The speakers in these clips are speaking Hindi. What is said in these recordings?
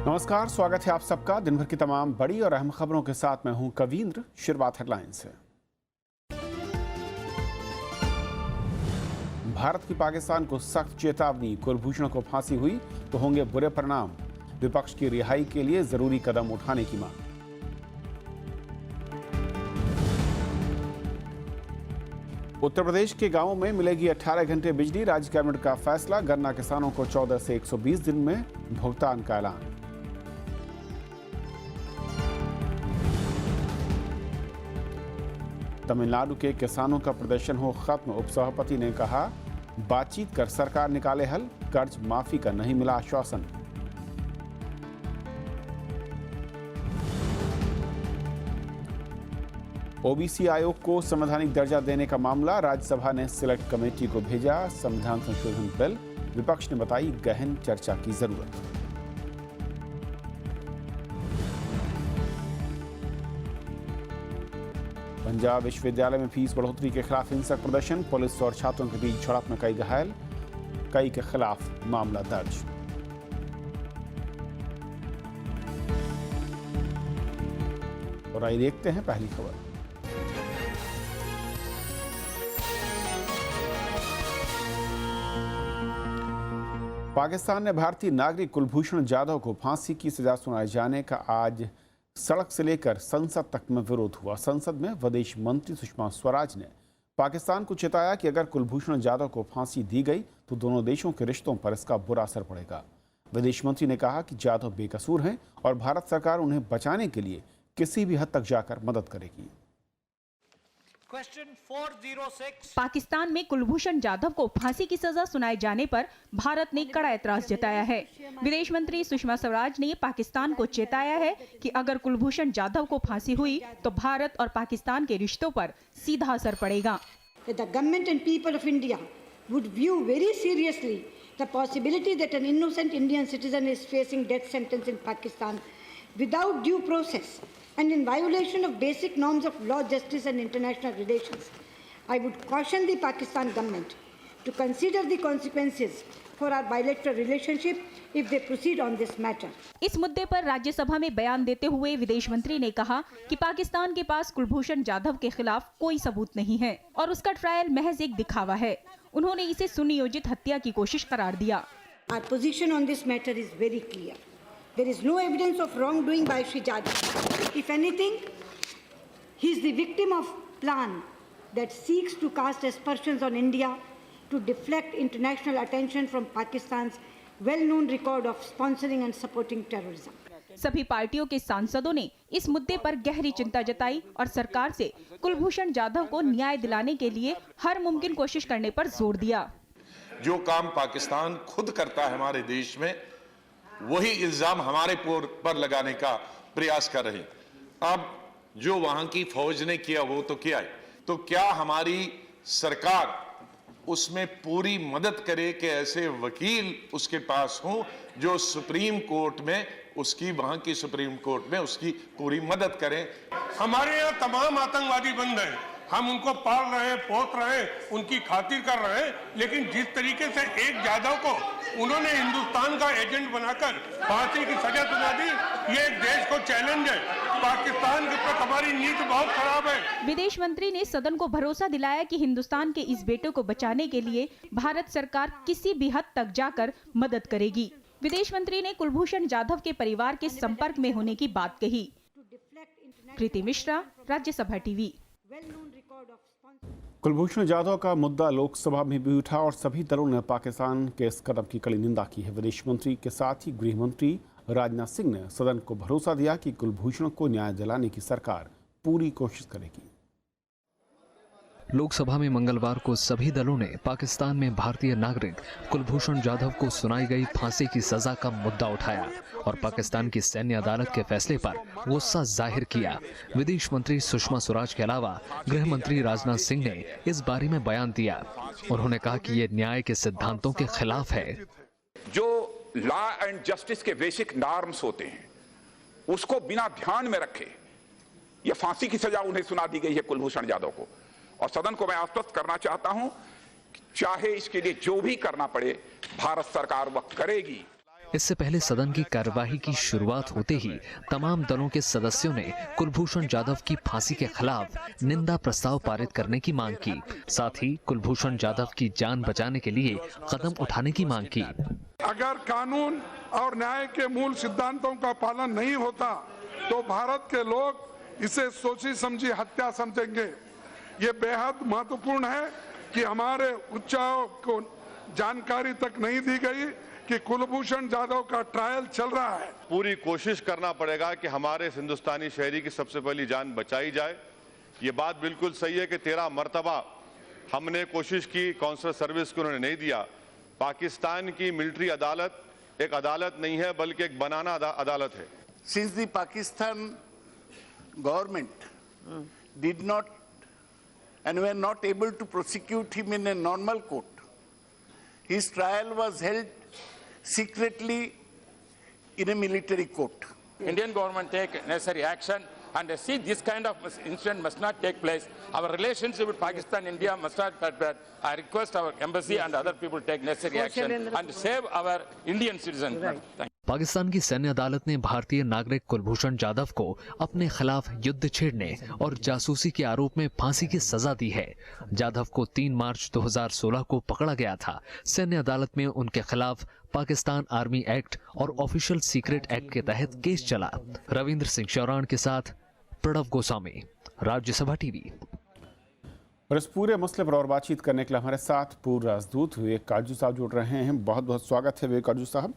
नमस्कार, स्वागत है आप सबका दिन भर की तमाम बड़ी और अहम खबरों के साथ मैं हूं कवींद्र। शुरुआत हेडलाइन से। भारत की पाकिस्तान को सख्त चेतावनी, कुलभूषण को फांसी हुई तो होंगे बुरे परिणाम। विपक्ष की रिहाई के लिए जरूरी कदम उठाने की मांग। उत्तर प्रदेश के गांवों में मिलेगी 18 घंटे बिजली। राज्य कैबिनेट का फैसला, गन्ना किसानों को 14 से 120 दिन में भुगतान का ऐलान। तमिलनाडु के किसानों का प्रदर्शन हो खत्म, उपसभापति ने कहा बातचीत कर सरकार निकाले हल। कर्ज माफी का नहीं मिला आश्वासन। ओबीसी आयोग को संवैधानिक दर्जा देने का मामला, राज्यसभा ने सिलेक्ट कमेटी को भेजा संविधान संशोधन बिल। विपक्ष ने बताई गहन चर्चा की जरूरत। पंजाब विश्वविद्यालय में फीस बढ़ोतरी के खिलाफ हिंसक प्रदर्शन, पुलिस और छात्रों के बीच झड़प में कई घायल, कई के खिलाफ मामला दर्ज। और आइए देखते हैं पहली खबर। पाकिस्तान ने भारतीय नागरिक कुलभूषण जाधव को फांसी की सजा सुनाए जाने का आज सड़क से लेकर संसद तक में विरोध हुआ। संसद में विदेश मंत्री सुषमा स्वराज ने पाकिस्तान को चेताया कि अगर कुलभूषण जाधव को फांसी दी गई तो दोनों देशों के रिश्तों पर इसका बुरा असर पड़ेगा। विदेश मंत्री ने कहा कि जाधव बेकसूर हैं और भारत सरकार उन्हें बचाने के लिए किसी भी हद तक जाकर मदद करेगी। पाकिस्तान में कुलभूषण जाधव को फांसी की सजा सुनाए जाने पर भारत ने कड़ा ऐतराज जताया है। विदेश मंत्री सुषमा स्वराज ने पाकिस्तान को चेताया है कि अगर कुलभूषण जाधव को फांसी हुई तो भारत और पाकिस्तान के रिश्तों पर सीधा असर पड़ेगा। The government and people of India would view very seriously the possibility that an innocent Indian citizen is facing death sentence in Pakistan without due process and in violation of basic norms of law, justice and international relations. I would caution the Pakistan government to consider the consequences for our bilateral relationship if they proceed on this matter. इस मुद्दे पर राज्यसभा में बयान देते हुए विदेश मंत्री ने कहा कि पाकिस्तान के पास कुलभूषण जाधव के खिलाफ कोई सबूत नहीं है और उसका ट्रायल महज एक दिखावा है। उन्होंने इसे सुनियोजित हत्या की कोशिश करार दिया। Our position on this matter is very clear. There is no evidence of wrongdoing by Shri Jadhav. If anything, he is the victim of plan that seeks to cast aspersions on India to deflect international attention from Pakistan's well-known record of sponsoring and supporting terrorism. सभी पार्टियों के सांसदों ने इस मुद्दे पर गहरी चिंता जताई और सरकार से कुलभूषण जाधव को न्याय दिलाने के लिए हर मुमकिन कोशिश करने पर जोर दिया। जो काम पाकिस्तान खुद करता है हमारे देश में, वही इल्जाम हमारे पर लगाने का प्रयास कर रहे हैं। अब जो वहां की फौज ने किया वो तो किया है, तो क्या हमारी सरकार उसमें पूरी मदद करे कि ऐसे वकील उसके पास हों जो सुप्रीम कोर्ट में उसकी वहां की सुप्रीम कोर्ट में उसकी पूरी मदद करें। हमारे यहाँ तमाम आतंकवादी बंद हैं, हम उनको पाल रहे हैं, पोत रहे हैं, उनकी खातिर कर रहे हैं, लेकिन जिस तरीके से एक जाधव को उन्होंने हिंदुस्तान का एजेंट बनाकर फांसी की सजा सुना दी, ये एक देश को चैलेंज है। पाकिस्तान के प्रति हमारी नीति बहुत खराब है। विदेश मंत्री ने सदन को भरोसा दिलाया कि हिंदुस्तान के इस बेटे को बचाने के लिए भारत सरकार किसी भी हद तक जाकर मदद करेगी। विदेश मंत्री ने कुलभूषण जाधव के परिवार के संपर्क में होने की बात कही। प्रीति मिश्रा, राज्यसभा टीवी। कुलभूषण जाधव का मुद्दा लोकसभा में भी उठा और सभी दलों ने पाकिस्तान के इस कदम की कड़ी निंदा की है। विदेश मंत्री के साथ ही गृह मंत्री राजनाथ सिंह ने सदन को भरोसा दिया कि कुलभूषण को न्याय दिलाने की सरकार पूरी कोशिश करेगी। लोकसभा में मंगलवार को सभी दलों ने पाकिस्तान में भारतीय नागरिक कुलभूषण जाधव को सुनाई गई फांसी की सजा का मुद्दा उठाया और पाकिस्तान की सैन्य अदालत के फैसले पर गुस्सा जाहिर किया। विदेश मंत्री सुषमा स्वराज के अलावा गृह मंत्री राजनाथ सिंह ने इस बारे में बयान दिया। उन्होंने कहा कि ये न्याय के सिद्धांतों के खिलाफ है। जो लॉ एंड जस्टिस के बेसिक नॉर्म्स होते हैं उसको बिना ध्यान में रखे ये फांसी की सजा उन्हें सुना दी गई है कुलभूषण जाधव को। और सदन को मैं आश्वस्त करना चाहता हूं, चाहे इसके लिए जो भी करना पड़े भारत सरकार वह करेगी। इससे पहले सदन की कार्यवाही की शुरुआत होते ही तमाम दलों के सदस्यों ने कुलभूषण जाधव की फांसी के खिलाफ निंदा प्रस्ताव पारित करने की मांग की। साथ ही कुलभूषण जाधव की जान बचाने के लिए कदम उठाने की मांग की। अगर कानून और न्याय के मूल सिद्धांतों का पालन नहीं होता तो भारत के लोग इसे सोची समझी हत्या समझेंगे। ये बेहद महत्वपूर्ण है कि हमारे उच्चायों को जानकारी तक नहीं दी गई कि कुलभूषण जाधव का ट्रायल चल रहा है। पूरी कोशिश करना पड़ेगा कि हमारे हिंदुस्तानी शहरी की सबसे पहली जान बचाई जाए। ये बात बिल्कुल सही है कि 13 मरतबा हमने कोशिश की, काउंसलर सर्विस को उन्होंने नहीं दिया। पाकिस्तान की मिलिट्री अदालत एक अदालत नहीं है बल्कि एक बनाना अदालत है। Since the Pakistan government did not and were not able to prosecute him in a normal court, his trial was held secretly in a military court. Indian government take necessary action and see this kind of incident must not take place. Our relationship with Pakistan, India must not cut bad. I request our embassy and other people take necessary action and save our Indian citizens. Thank you. Pakistan की सैन्य अदालत ने भारतीय नागरिक कुलभूषण जाधव को अपने खिलाफ युद्ध छेड़ने और जासूसी के आरोप में फांसी की सजा दी है। जाधव को 3 मार्च 2016 को पकड़ा गया था। सैन्य अदालत में उनके खिलाफ पाकिस्तान आर्मी एक्ट और ऑफिशियल सीक्रेट एक्ट के तहत केस चला। रविंद्र सिंह शौरान के साथ प्रणव गोस्वामी, राज्यसभा टीवी। और इस पूरे मसले पर और बातचीत करने के लिए हमारे साथ पूर्व राजदूत विवेक काजू साहब जुड़ रहे हैं। बहुत बहुत स्वागत है विवेक काजू साहब।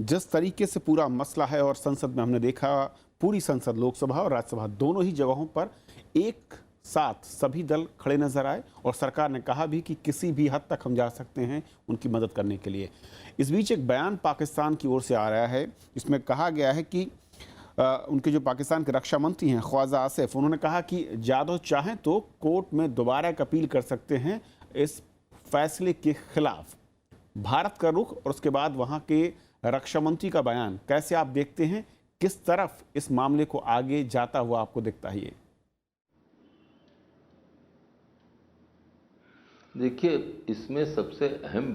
जिस तरीके से पूरा मसला है और संसद में हमने देखा, पूरी संसद, लोकसभा और राज्यसभा दोनों ही जगहों पर एक साथ सभी दल खड़े नजर आए और सरकार ने कहा भी कि किसी भी हद तक हम जा सकते हैं उनकी मदद करने के लिए। इस बीच एक बयान पाकिस्तान की ओर से आ रहा है, इसमें कहा गया है कि उनके जो पाकिस्तान के रक्षा मंत्री हैं ख्वाजा आसिफ, उन्होंने कहा कि जाधव चाहें तो कोर्ट में दोबारा एक अपील कर सकते हैं इस फैसले के खिलाफ। भारत का रुख और उसके बाद वहां के रक्षा मंत्री का बयान कैसे आप देखते हैं, किस तरफ इस मामले को आगे जाता हुआ आपको दिखता है? ये देखिए, इसमें सबसे अहम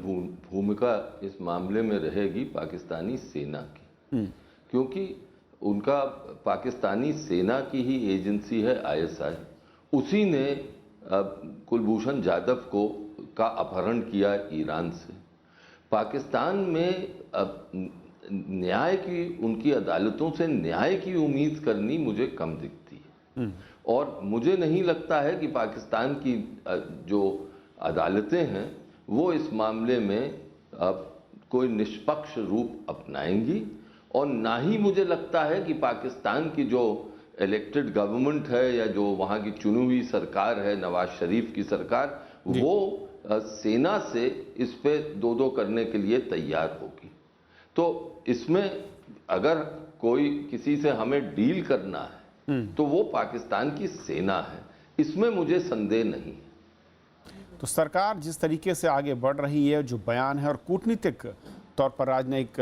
भूमिका इस मामले में रहेगी पाकिस्तानी सेना की, क्योंकि उनका पाकिस्तानी सेना की ही एजेंसी है ISI। उसी ने कुलभूषण जाधव का अपहरण किया ईरान से। पाकिस्तान में न्याय की, उनकी अदालतों से न्याय की उम्मीद करनी मुझे कम दिखती है। और मुझे नहीं लगता है कि पाकिस्तान की जो अदालतें हैं वो इस मामले में कोई निष्पक्ष रूप अपनाएंगी। और ना ही मुझे लगता है कि पाकिस्तान की जो इलेक्टेड गवर्नमेंट है या जो वहाँ की चुनी हुई सरकार है, नवाज शरीफ की सरकार, वो सेना से इस पे दो करने के लिए तैयार होगी। तो इसमें अगर कोई किसी से हमें डील करना है तो वो पाकिस्तान की सेना है, इसमें मुझे संदेह नहीं। तो सरकार जिस तरीके से आगे बढ़ रही है, जो बयान है और कूटनीतिक तौर पर राजनयिक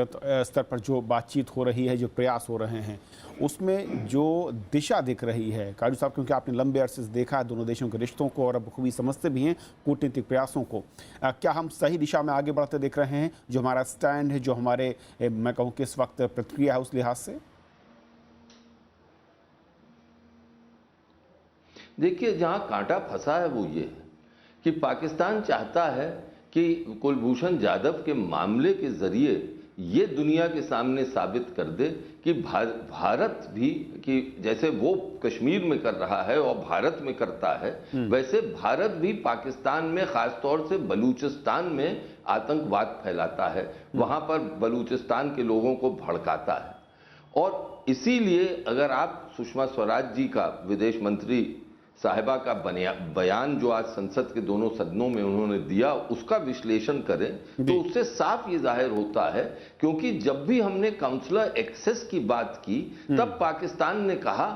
स्तर पर जो बातचीत हो रही है, जो प्रयास हो रहे हैं, उसमें जो दिशा दिख रही है काजू साहब, क्योंकि आपने लंबे अरसे से देखा है दोनों देशों के रिश्तों को और अब खूबी समझते भी हैं कूटनीतिक प्रयासों को, क्या हम सही दिशा में आगे बढ़ते देख रहे हैं? जो हमारा स्टैंड है, जो हमारे, मैं कहूँ कि इस वक्त प्रतिक्रिया है, उस लिहाज से देखिए, जहां कांटा फंसा है वो ये है कि पाकिस्तान चाहता है कि कुलभूषण जाधव के मामले के जरिए ये दुनिया के सामने साबित कर दे कि भारत भी, कि जैसे वो कश्मीर में कर रहा है और भारत में करता है, वैसे भारत भी पाकिस्तान में, खासतौर से बलूचिस्तान में आतंकवाद फैलाता है, वहां पर बलूचिस्तान के लोगों को भड़काता है। और इसीलिए अगर आप सुषमा स्वराज जी का, विदेश मंत्री साहिबा का बयान जो आज संसद के दोनों सदनों में उन्होंने दिया, उसका विश्लेषण करें तो उससे साफ ये जाहिर होता है, क्योंकि जब भी हमने काउंसलर एक्सेस की बात की तब पाकिस्तान ने कहा,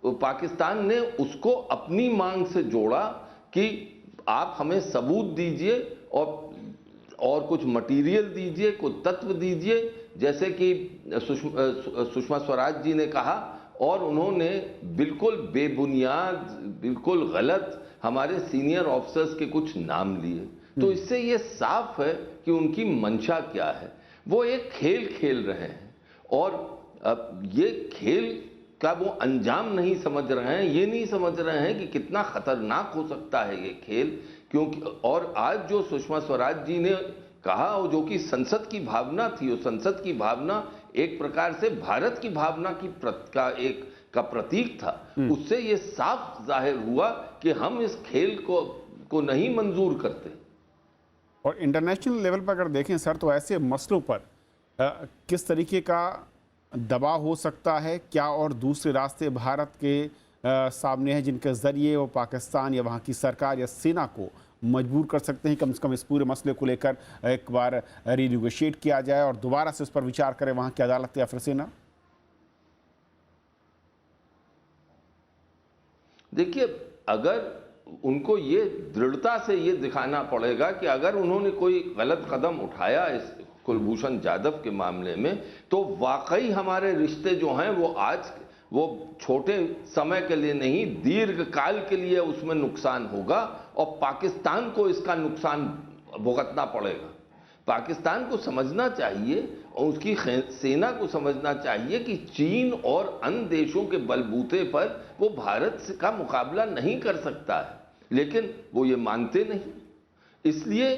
पाकिस्तान ने उसको अपनी मांग से जोड़ा कि आप हमें सबूत दीजिए और कुछ मटेरियल दीजिए, कुछ तत्व दीजिए, जैसे कि सुषमा स्वराज जी ने कहा। और उन्होंने बिल्कुल बेबुनियाद, बिल्कुल गलत हमारे सीनियर ऑफिसर्स के कुछ नाम लिए। तो इससे ये साफ है कि उनकी मंशा क्या है। वो एक खेल खेल रहे हैं और ये खेल का वो अंजाम नहीं समझ रहे हैं, ये नहीं समझ रहे हैं कि कितना खतरनाक हो सकता है ये खेल। क्योंकि और आज जो सुषमा स्वराज जी ने कहा, और जो कि संसद की भावना थी, वो संसद की भावना एक प्रकार से भारत की भावना का प्रतीक था। उससे ये साफ जाहिर हुआ कि हम इस खेल को नहीं मंजूर करते। और इंटरनेशनल लेवल पर अगर देखें सर, तो ऐसे मसलों पर किस तरीके का दबाव हो सकता है, क्या और दूसरे रास्ते भारत के सामने हैं जिनके ज़रिए वो पाकिस्तान या वहाँ की सरकार या सेना को मजबूर कर सकते हैं कम से कम इस पूरे मसले को लेकर एक बार रीनिगोशिएट किया जाए और दोबारा से उस पर विचार करे वहाँ की अदालत या फिर सेना? देखिए, अगर उनको ये दृढ़ता से ये दिखाना पड़ेगा कि अगर उन्होंने कोई गलत कदम उठाया इस कुलभूषण जाधव के मामले में, तो वाकई हमारे रिश्ते जो हैं वो छोटे समय के लिए नहीं, दीर्घ काल के लिए उसमें नुकसान होगा और पाकिस्तान को इसका नुकसान भुगतना पड़ेगा। पाकिस्तान को समझना चाहिए और उसकी सेना को समझना चाहिए कि चीन और अन्य देशों के बलबूते पर वो भारत का मुकाबला नहीं कर सकता है, लेकिन वो ये मानते नहीं। इसलिए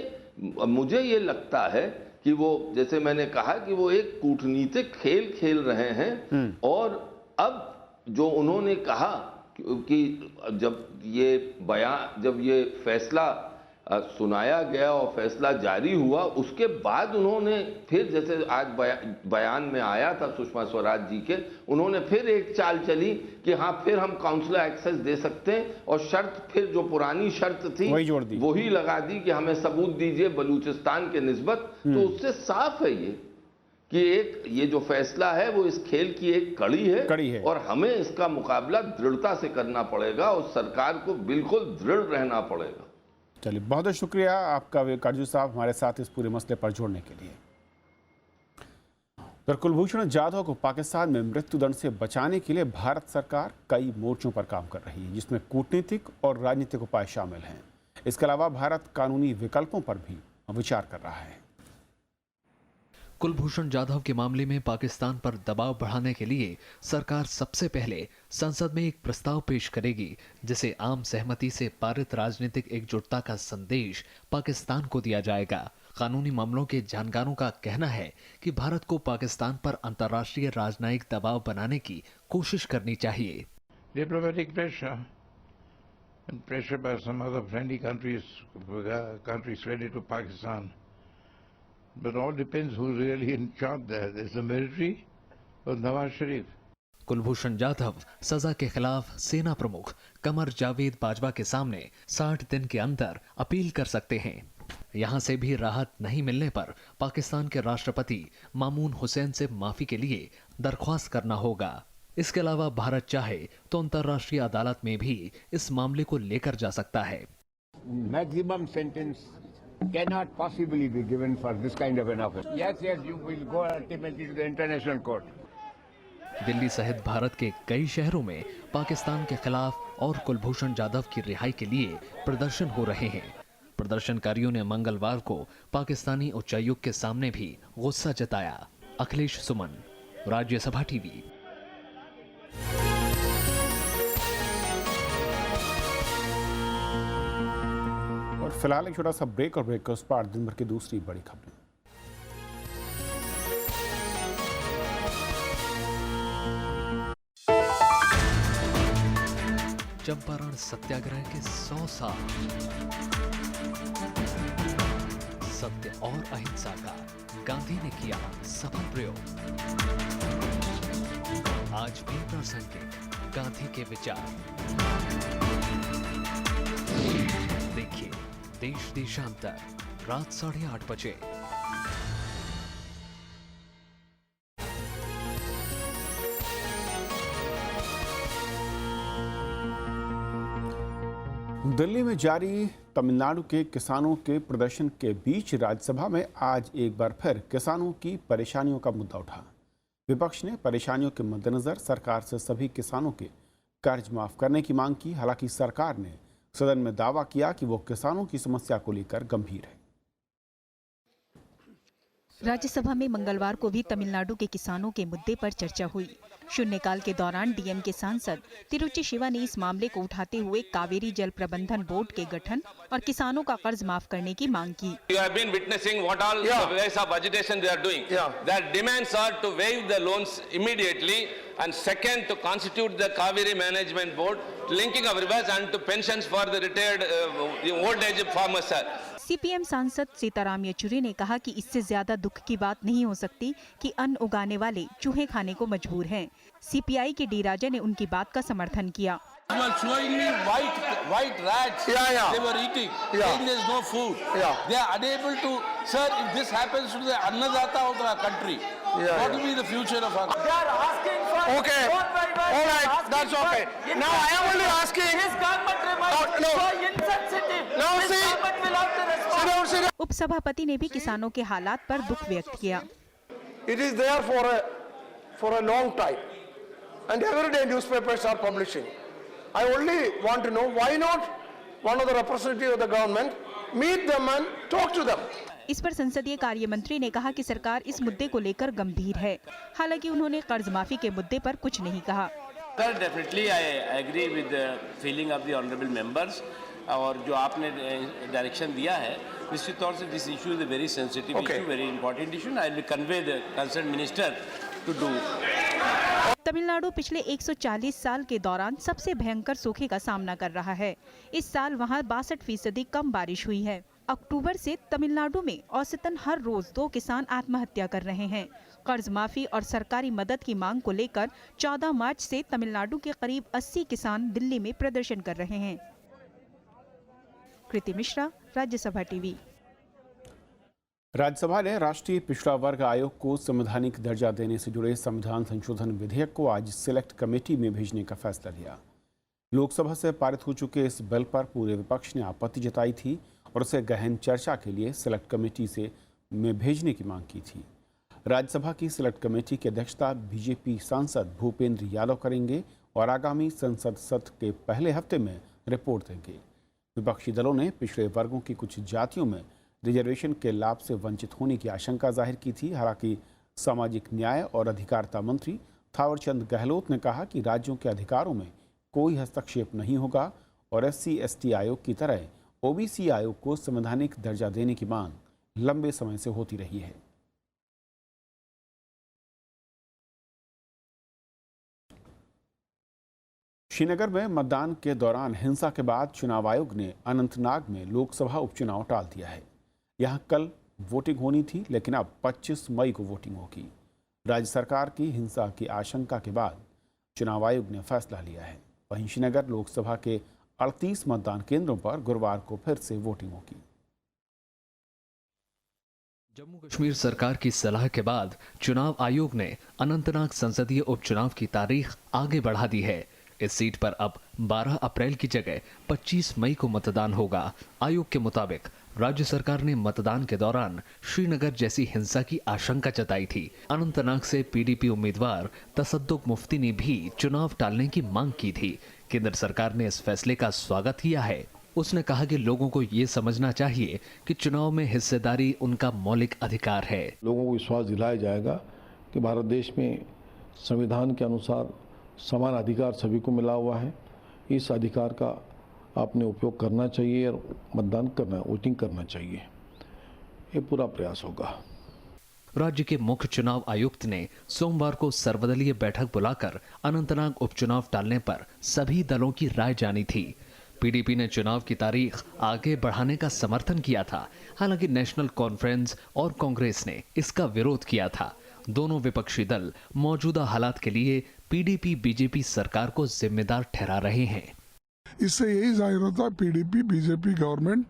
मुझे ये लगता है कि वो, जैसे मैंने कहा, कि वो एक कूटनीतिक खेल खेल रहे हैं। और अब जो उन्होंने कहा कि जब ये फैसला सुनाया गया और फैसला जारी हुआ, उसके बाद उन्होंने फिर, जैसे आज बयान में आया था सुषमा स्वराज जी के, उन्होंने फिर एक चाल चली कि हाँ, फिर हम काउंसलर एक्सेस दे सकते हैं और शर्त फिर जो पुरानी शर्त थी वही लगा दी कि हमें सबूत दीजिए बलूचिस्तान के निस्बत। तो उससे साफ है कि ये जो फैसला है वो इस खेल की एक कड़ी है और हमें इसका मुकाबला दृढ़ता से करना पड़ेगा और सरकार को बिल्कुल दृढ़ रहना पड़ेगा। चलिए, बहुत बहुत शुक्रिया आपका काजू साहब हमारे साथ इस पूरे मसले पर जोड़ने के लिए। पर कुलभूषण जाधव को पाकिस्तान में मृत्युदंड से बचाने के लिए भारत सरकार कई मोर्चों पर काम कर रही है, जिसमें कूटनीतिक और राजनीतिक उपाय शामिल हैं। इसके अलावा भारत कानूनी विकल्पों पर भी विचार कर रहा है। कुलभूषण जाधव के मामले में पाकिस्तान पर दबाव बढ़ाने के लिए सरकार सबसे पहले संसद में एक प्रस्ताव पेश करेगी, जिसे आम सहमति से पारित राजनीतिक एकजुटता का संदेश पाकिस्तान को दिया जाएगा। कानूनी मामलों के जानकारों का कहना है कि भारत को पाकिस्तान पर अंतर्राष्ट्रीय राजनयिक दबाव बनाने की कोशिश करनी चाहिए। Diplomatic pressure and pressure by some other friendly countries ready to Pakistan. But all depends who's really in charge there. There's the military or Nawaz Sharif. Kulbhushan Jadhav सजा के खिलाफ सेना प्रमुख कमर जावेद बाजवा के सामने 60 दिन के अंदर अपील कर सकते हैं। यहां से भी राहत नहीं मिलने पर पाकिस्तान के राष्ट्रपति मामून हुसैन से माफी के लिए दरख्वास्त करना होगा। इसके अलावा भारत चाहे तो अंतर्राष्ट्रीय अदालत में भी इस मामले को लेकर जा सकता है। Maximum sentence cannot possibly be given for this kind of an offense. Yes, you will go ultimately to the international court. Delhi सहित भारत के कई शहरों में पाकिस्तान के खिलाफ और कुलभूषण जाधव की रिहाई के लिए प्रदर्शन हो रहे हैं। प्रदर्शनकारियों ने मंगलवार को पाकिस्तानी उच्चायुक्त के सामने भी गुस्सा जताया। अखिलेश सुमन, राज्यसभा टीवी। और फिलहाल एक छोटा सा ब्रेक, और ब्रेक के उस पार दिन भर की दूसरी बड़ी खबरें। चंपारण सत्याग्रह के 100 साल, सत्य और अहिंसा का गांधी ने किया सफल प्रयोग। आज भी प्रासंगिक गांधी के विचार। देखिए देश देशांतर रात 8:30 बजे। दिल्ली में जारी तमिलनाडु के किसानों के प्रदर्शन के बीच राज्यसभा में आज एक बार फिर किसानों की परेशानियों का मुद्दा उठा। विपक्ष ने परेशानियों के मद्देनजर सरकार से सभी किसानों के कर्ज माफ करने की मांग की। हालांकि सरकार ने सदन में दावा किया कि वो किसानों की समस्या को लेकर गंभीर है। राज्यसभा में मंगलवार को भी तमिलनाडु के किसानों के मुद्दे पर चर्चा हुई। शून्यकाल के दौरान डीएम के सांसद तिरुचि शिवा ने इस मामले को उठाते हुए कावेरी जल प्रबंधन बोर्ड के गठन और किसानों का कर्ज माफ करने की मांग की। You have been witnessing what all the ways of agitation they are doing. Their demands are to waive the loans immediately, and second, to constitute the Kaveri Management Board, linking our rivers and to pensions for the retired old age farmers. CPM सांसद सीताराम येचुरी ने कहा कि इससे ज्यादा दुख की बात नहीं हो सकती कि अन्न उगाने वाले चूहे खाने को मजबूर हैं। सीपीआई के डी राजा ने उनकी बात का समर्थन किया। You are showing me white rats. They were eating. Then there is no food. They are unable to. Sir, if this happens to the Annadata of the country, what will be the future of our? They are asking for. Okay. All right. That's okay. Now I am only asking. This government remains so insensitive. Now see. This government will have to respond. उपसभापति ने भी किसानों के हालात पर दुख व्यक्त किया। It is there for a long time, and every day newspapers are publishing. I only want to know why not one of the representatives of the government meet them and talk to them. इस पर संसदीय कार्य मंत्री ने कहा कि सरकार इस मुद्दे को लेकर गंभीर है। हालांकि उन्होंने कर्ज माफी के मुद्दे पर कुछ नहीं कहा। Sir, definitely I agree with the feeling of the honorable members. और जो आपने डायरेक्शन दिया है, निश्चित तौर से this issue is a very sensitive issue, very important issue. I will convey the concern minister to do. Tamil पिछले 140 साल के दौरान सबसे भयंकर सूखे का सामना कर रहा है। इस साल वहां 62% कम बारिश हुई है। अक्टूबर से तमिलनाडु में औसतन हर रोज 2 किसान आत्महत्या कर रहे हैं। कर्ज माफी और सरकारी मदद की मांग को लेकर 14 मार्च से तमिलनाडु के करीब 80 किसान दिल्ली में प्रदर्शन कर रहे हैं। कृति मिश्रा, राज्यसभा टीवी। राज्यसभा ने राष्ट्रीय पिछड़ा वर्ग आयोग को संवैधानिक दर्जा देने से जुड़े संविधान संशोधन विधेयक को आज सिलेक्ट कमेटी में भेजने का फैसला लिया। लोकसभा से पारित हो चुके इस बिल पर पूरे विपक्ष ने आपत्ति जताई थी और उसे गहन चर्चा के लिए सिलेक्ट कमेटी में भेजने की मांग की थी। राज्यसभा की सिलेक्ट कमेटी की अध्यक्षता बीजेपी सांसद भूपेंद्र यादव करेंगे और आगामी संसद सत्र के पहले हफ्ते में रिपोर्ट देंगे। विपक्षी दलों ने पिछड़े वर्गों की कुछ जातियों में रिजर्वेशन के लाभ से वंचित होने की आशंका जाहिर की थी। हालांकि सामाजिक न्याय और अधिकारिता मंत्री थावरचंद गहलोत ने कहा कि राज्यों के अधिकारों में कोई हस्तक्षेप नहीं होगा और SC/ST आयोग की तरह OBC आयोग को संवैधानिक दर्जा देने की मांग लंबे समय से होती रही है। श्रीनगर में मतदान के दौरान हिंसा के बाद चुनाव आयोग ने अनंतनाग में लोकसभा उपचुनाव टाल दिया है। यहां कल वोटिंग होनी थी, लेकिन अब 25 मई को वोटिंग होगी। राज्य सरकार की हिंसा की आशंका के बाद चुनाव आयोग ने फैसला लिया है। वहीं श्रीनगर लोकसभा के 38 मतदान केंद्रों पर गुरुवार को फिर से वोटिंग होगी। जम्मू कश्मीर सरकार की सलाह के बाद चुनाव आयोग ने अनंतनाग संसदीय उपचुनाव की तारीख आगे बढ़ा दी है। इस सीट पर अब 12 अप्रैल की जगह 25 मई को मतदान होगा। आयोग के मुताबिक राज्य सरकार ने मतदान के दौरान श्रीनगर जैसी हिंसा की आशंका जताई थी। अनंतनाग से PDP उम्मीदवार तसद्दुक मुफ्ती ने भी चुनाव टालने की मांग की थी। केंद्र सरकार ने इस फैसले का स्वागत किया है। उसने कहा कि लोगों को ये समझना चाहिए कि चुनाव में हिस्सेदारी उनका मौलिक अधिकार है। लोगों को विश्वास दिलाया जाएगा कि भारत देश में संविधान के अनुसार समान अधिकार सभी को मिला हुआ है। इस अधिकार का आपने उपयोग करना चाहिए और मतदान करना, वोटिंग करना चाहिए। ये पूरा प्रयास होगा। राज्य के मुख्य चुनाव आयुक्त ने सोमवार को सर्वदलीय बैठक बुलाकर अनंतनाग उपचुनाव टालने पर सभी दलों की राय जानी थी। PDP ने चुनाव की तारीख आगे बढ़ाने का समर्थन किया था। हालांकि नेशनल कॉन्फ्रेंस और कांग्रेस ने इसका विरोध किया था। दोनों विपक्षी दल मौजूदा हालात के लिए PDP BJP सरकार को जिम्मेदार ठहरा रहे हैं। इससे यही जाहिर होता है PDP BJP government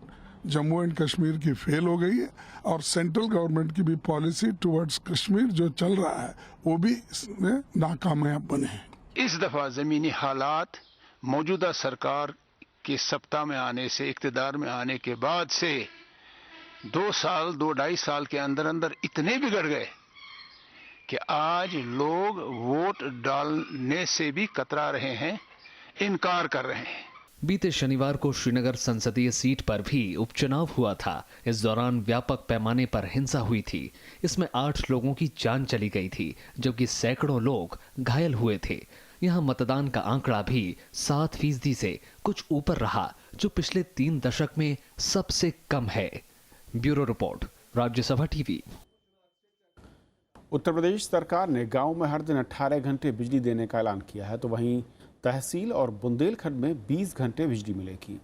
Jammu and Kashmir की फेल हो गई है और सेंट्रल गवर्नमेंट की भी पॉलिसी टुवर्ड्स कश्मीर जो चल रहा है वो भी इसमें नाकामयाब बने हैं। इस दफा जमीनी हालात मौजूदा सरकार के सत्ता में आने से, इक्तिदार में आने के बाद से 2-2.5 साल के अंदर अंदर इतने बिगड़ गए कि आज लोग वोट डालने से भी कतरा रहे हैं, इनकार कर रहे हैं। बीते शनिवार को श्रीनगर संसदीय सीट पर भी उपचुनाव हुआ था। इस दौरान व्यापक पैमाने पर हिंसा हुई थी। इसमें 8 लोगों की जान चली गई थी, जबकि सैकड़ों लोग घायल हुए थे। यहां मतदान का आंकड़ा भी 7% से कुछ ऊपर रहा, जो पिछले 3 दशक में सबसे कम है। Bureau report, Rajya Sabha TV. Uttar Pradesh सरकार ने गांव में हर दिन 18 घंटे बिजली देने का ऐलान किया है, तो वहीं तहसील और बुंदेलखंड में 20 घंटे बिजली मिलेगी।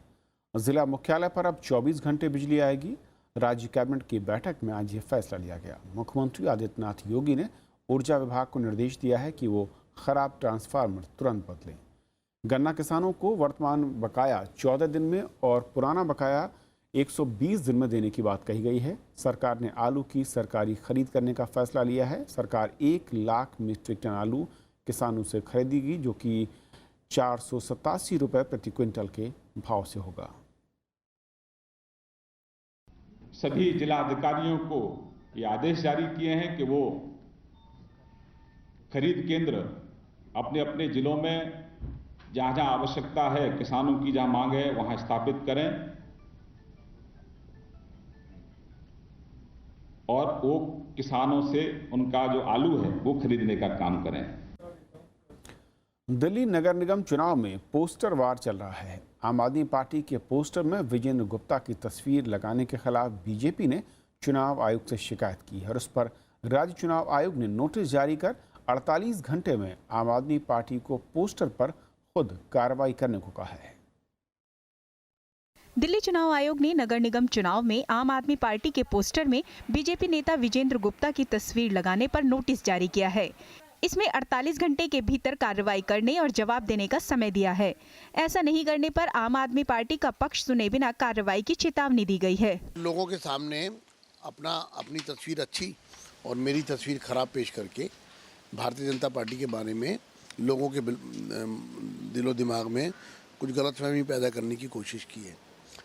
जिला मुख्यालय पर अब 24 घंटे बिजली आएगी। राज्य कैबिनेट की बैठक में आज ये फैसला लिया गया। मुख्यमंत्री आदित्यनाथ योगी ने ऊर्जा विभाग को निर्देश दिया है कि वो खराब ट्रांसफार्मर तुरंत बदलें। गन्ना किसानों को वर्तमान बकाया 14 दिन में और पुराना बकाया 120 दिन में देने की बात कही गई है। सरकार ने आलू की सरकारी खरीद करने का फैसला लिया है। सरकार 1 लाख मीट्रिक टन आलू किसानों से खरीदेगी, जो कि 487 रुपये प्रति क्विंटल के भाव से होगा। सभी जिला अधिकारियों को ये आदेश जारी किए हैं कि वो खरीद केंद्र अपने अपने जिलों में जहां जहां आवश्यकता है, किसानों की जहां मांग है, वहां स्थापित करें और वो किसानों से उनका जो आलू है वो खरीदने का काम करें। दिल्ली नगर निगम चुनाव में पोस्टर वार चल रहा है। आम आदमी पार्टी के पोस्टर में विजेंद्र गुप्ता की तस्वीर लगाने के खिलाफ बीजेपी ने चुनाव आयोग से शिकायत की है और उस पर राज्य चुनाव आयोग ने नोटिस जारी कर 48 घंटे में आम आदमी पार्टी को पोस्टर पर खुद कार्रवाई करने को कहा है। दिल्ली चुनाव आयोग ने नगर निगम चुनाव में आम आदमी पार्टी के पोस्टर में बीजेपी नेता विजेंद्र गुप्ता की तस्वीर लगाने पर नोटिस जारी किया है। इसमें 48 घंटे के भीतर कार्रवाई करने और जवाब देने का समय दिया है। ऐसा नहीं करने पर आम आदमी पार्टी का पक्ष सुने बिना कार्रवाई की चेतावनी दी गई है। लोगों के सामने अपनी तस्वीर अच्छी और मेरी तस्वीर खराब पेश करके भारतीय जनता पार्टी के बारे में लोगों के दिलो दिमाग में कुछ गलतफहमी पैदा करने की कोशिश की है,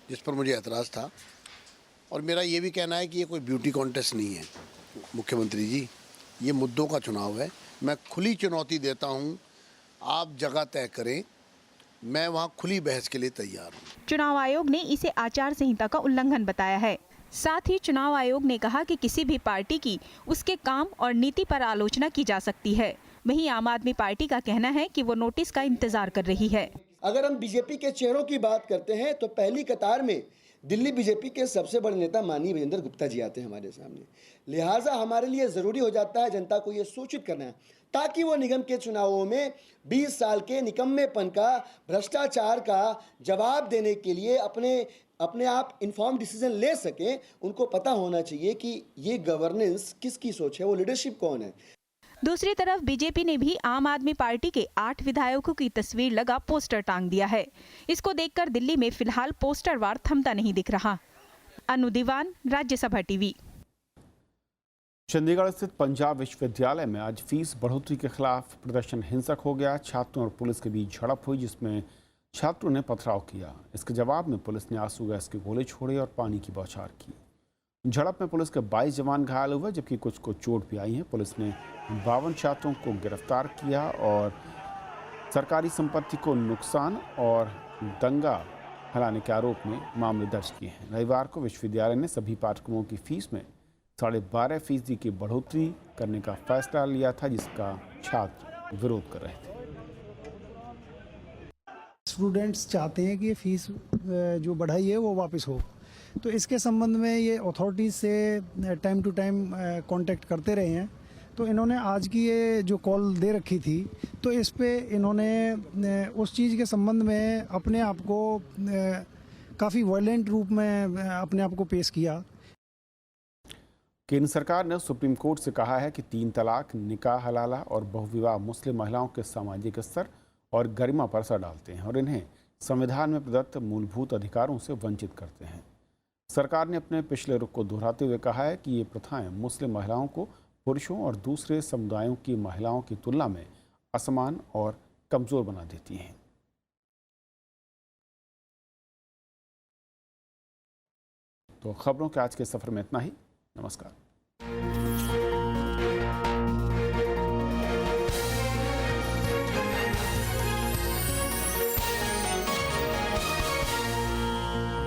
जिस पर मुझे एतराज़ था। और मेरा ये भी कहना है कि ये कोई ब्यूटी कॉन्टेस्ट नहीं है। मुख्यमंत्री जी, ये मुद्दों का चुनाव है। मैं खुली चुनौती देता हूं, आप जगह तय करें, मैं वहां खुली बहस के लिए तैयार हूं। चुनाव आयोग ने इसे आचार संहिता का उल्लंघन बताया है। साथ ही चुनाव आयोग ने कहा कि किसी भी पार्टी की उसके काम और नीति पर आलोचना की जा सकती है। वहीं आम आदमी पार्टी का कहना है कि वो नोटिस का इंतजार कर रही है। अगर हम बीजेपी के चेहरों की बात करते हैं तो पहली कतार में दिल्ली बीजेपी के सबसे बड़े नेता माननीय विजेंद्र गुप्ता जी आते हैं हमारे सामने। लिहाजा हमारे लिए ज़रूरी हो जाता है जनता को ये सूचित करना है, ताकि वो निगम के चुनावों में 20 साल के निकम्मेपन का, भ्रष्टाचार का जवाब देने के लिए अपने आप इन्फॉर्म डिसीजन ले सकें। उनको पता होना चाहिए कि ये गवर्नेंस किसकी सोच है, वो लीडरशिप कौन है। दूसरी तरफ बीजेपी ने भी आम आदमी पार्टी के 8 विधायकों की तस्वीर लगा पोस्टर टांग दिया है। इसको देखकर दिल्ली में फिलहाल पोस्टर वार थमता नहीं दिख रहा। अनु दीवान, राज्यसभा टीवी। चंडीगढ़ स्थित पंजाब विश्वविद्यालय में आज फीस बढ़ोतरी के खिलाफ प्रदर्शन हिंसक हो गया। छात्रों और पुलिस के बीच झड़प हुई, जिसमें छात्रों ने पथराव किया। इसके जवाब में पुलिस ने आंसू गैस के गोले छोड़े और पानी की बौछार की। झड़प में पुलिस के 22 जवान घायल हुए, जबकि कुछ को चोट भी आई है। पुलिस ने 52 छात्रों को गिरफ्तार किया और सरकारी संपत्ति को नुकसान और दंगा फैलाने के आरोप में मामले दर्ज किए हैं। रविवार को विश्वविद्यालय ने सभी पाठ्यक्रमों की फीस में 12.5% की बढ़ोतरी करने का फैसला लिया था, जिसका छात्र विरोध कर रहे थे। स्टूडेंट्स चाहते हैं कि ये फीस जो बढ़ाई है वो वापस हो, तो इसके संबंध में ये अथॉरिटीज़ से टाइम टू टाइम कांटेक्ट करते रहे हैं। तो इन्होंने आज की ये जो कॉल दे रखी थी, तो इस पे इन्होंने उस चीज़ के संबंध में अपने आप को काफ़ी वायलेंट रूप में अपने आप को पेश किया। केंद्र सरकार ने सुप्रीम कोर्ट से कहा है कि 3 तलाक, निकाह हलाला और बहुविवाह मुस्लिम महिलाओं के सामाजिक स्तर और गरिमा पर असर डालते हैं और इन्हें संविधान में प्रदत्त मूलभूत अधिकारों से वंचित करते हैं। सरकार ने अपने पिछले रुख को दोहराते हुए कहा है कि ये प्रथाएं मुस्लिम महिलाओं को पुरुषों और दूसरे समुदायों की महिलाओं की तुलना में असमान और कमज़ोर बना देती हैं। तो खबरों के आज के सफ़र में इतना ही। नमस्कार।